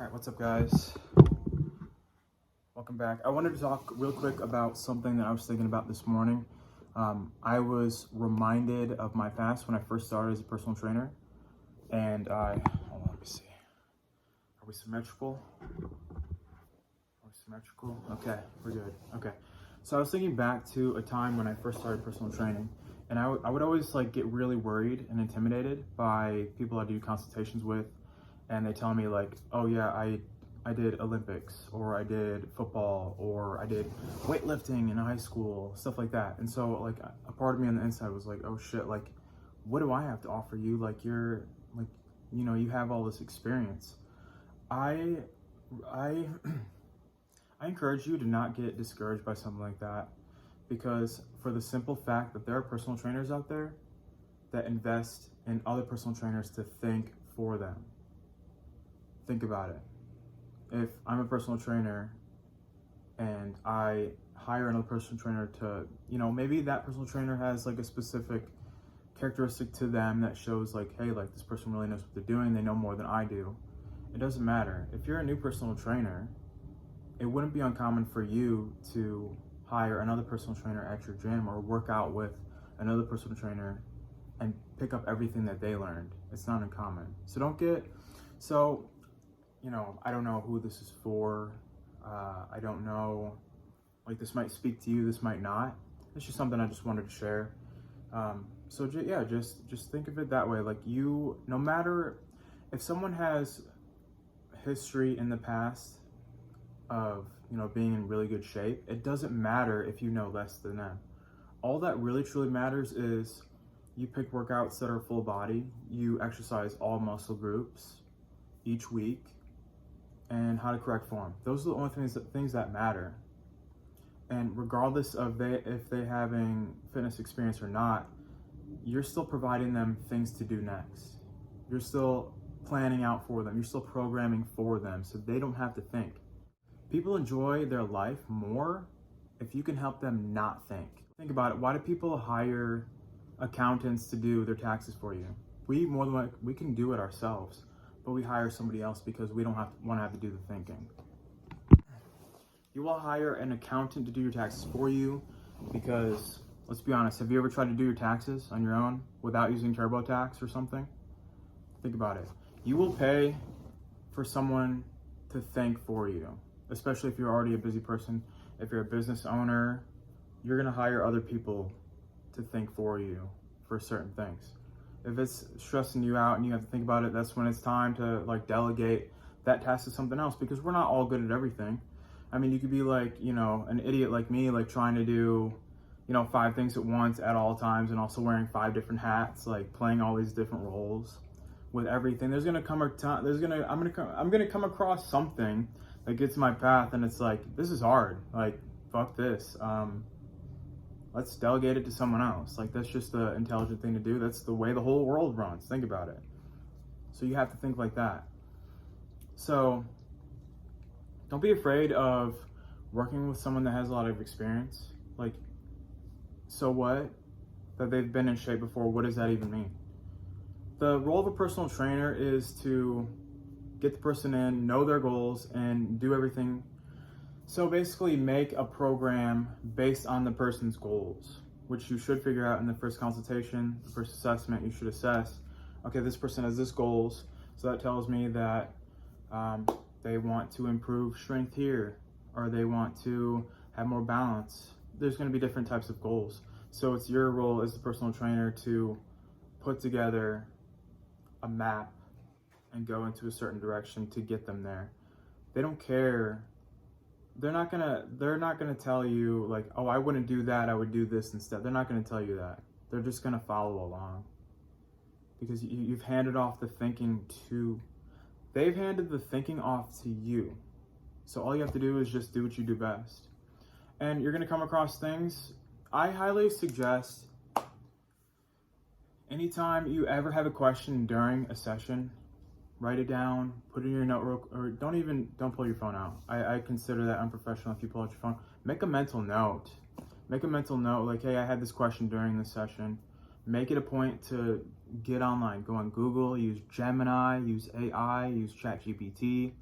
Alright, what's up guys? Welcome back. I wanted to talk real quick about something that I was thinking about this morning. I was reminded of my past when I first started as a personal trainer. And hold on, let me see. Are we symmetrical? Okay, we're good. Okay. So I was thinking back to a time when I first started personal training. And I would always get really worried and intimidated by people I do consultations with. And they tell me oh yeah, I did Olympics, or I did football, or I did weightlifting in high school, stuff like that. And so a part of me on the inside was oh shit, what do I have to offer you? You're you have all this experience. I encourage you to not get discouraged by something like that, because for the simple fact that there are personal trainers out there that invest in other personal trainers to think for them. Think about it. If I'm a personal trainer and I hire another personal trainer to, maybe that personal trainer has a specific characteristic to them that shows hey, this person really knows what they're doing. They know more than I do. It doesn't matter. If you're a new personal trainer, it wouldn't be uncommon for you to hire another personal trainer at your gym or work out with another personal trainer and pick up everything that they learned. It's not uncommon. So I don't know who this is for. I don't know, this might speak to you, this might not. It's just something I just wanted to share. Just think of it that way. No matter if someone has history in the past of, being in really good shape, it doesn't matter if you know less than them. All that really truly matters is you pick workouts that are full body, you exercise all muscle groups each week, and how to correct form. Those are the only things that matter. And regardless of if they having fitness experience or not, you're still providing them things to do next. You're still planning out for them. You're still programming for them, so they don't have to think. People enjoy their life more if you can help them not think. Think about it. Why do people hire accountants to do their taxes for you? We can do it ourselves, but we hire somebody else because we don't want to have to do the thinking. You will hire an accountant to do your taxes for you because, let's be honest, have you ever tried to do your taxes on your own without using TurboTax or something? Think about it. You will pay for someone to think for you, especially if you're already a busy person. If you're a business owner, you're going to hire other people to think for you for certain things. If it's stressing you out and you have to think about it, that's when it's time to delegate that task to something else, because we're not all good at everything. I mean, you could be an idiot like me, trying to do, 5 things at once at all times, and also wearing 5 different hats, playing all these different roles with everything. There's gonna come a time, I'm gonna come across something that gets my path, and it's this is hard. Fuck this. Let's delegate it to someone else. That's just the intelligent thing to do. That's the way the whole world runs. Think about it. So you have to think like that. So don't be afraid of working with someone that has a lot of experience. So what? That they've been in shape before, what does that even mean? The role of a personal trainer is to get the person in, know their goals, and do everything. So basically make a program based on the person's goals, which you should figure out in the first consultation, the first assessment. You should assess, okay, this person has this goals. So that tells me that they want to improve strength here, or they want to have more balance. There's going to be different types of goals. So it's your role as the personal trainer to put together a map and go into a certain direction to get them there. They don't care. They're not gonna tell you oh, I wouldn't do that, I would do this instead. They're not gonna tell you that. They're just gonna follow along, because you've handed off the thinking they've handed the thinking off to you. So all you have to do is just do what you do best. And you're gonna come across things. I highly suggest, anytime you ever have a question during a session, write it down, put it in your notebook, or don't pull your phone out. I consider that unprofessional if you pull out your phone. Make a mental note. Make a mental note, hey, I had this question during this session. Make it a point to get online. Go on Google, use Gemini, use AI, use ChatGPT.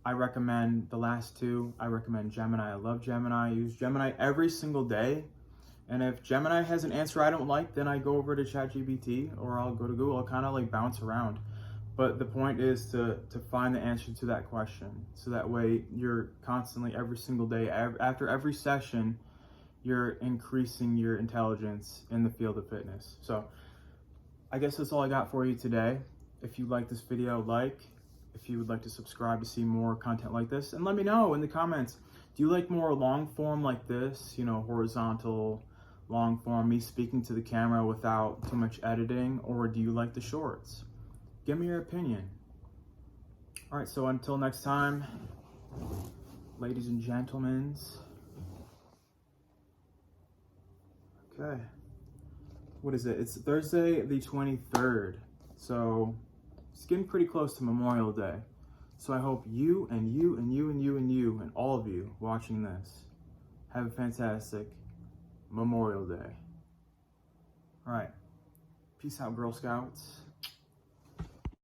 I recommend the last two. I recommend Gemini. I love Gemini. I use Gemini every single day. And if Gemini has an answer I don't like, then I go over to ChatGPT or I'll go to Google. I'll kind of like bounce around. But the point is to find the answer to that question. So that way you're constantly, every single day, after every session, you're increasing your intelligence in the field of fitness. So I guess that's all I got for you today. If you like this video, if you would like to subscribe to see more content like this, and let me know in the comments, do you like more long form like this, you know, horizontal, long form, me speaking to the camera without too much editing, or do you like the shorts? Give me your opinion. All right, so until next time, ladies and gentlemen. Okay. What is it? It's Thursday the 23rd. So it's getting pretty close to Memorial Day. So I hope you and you and you and you and you and all of you watching this have a fantastic Memorial Day. All right. Peace out, Girl Scouts.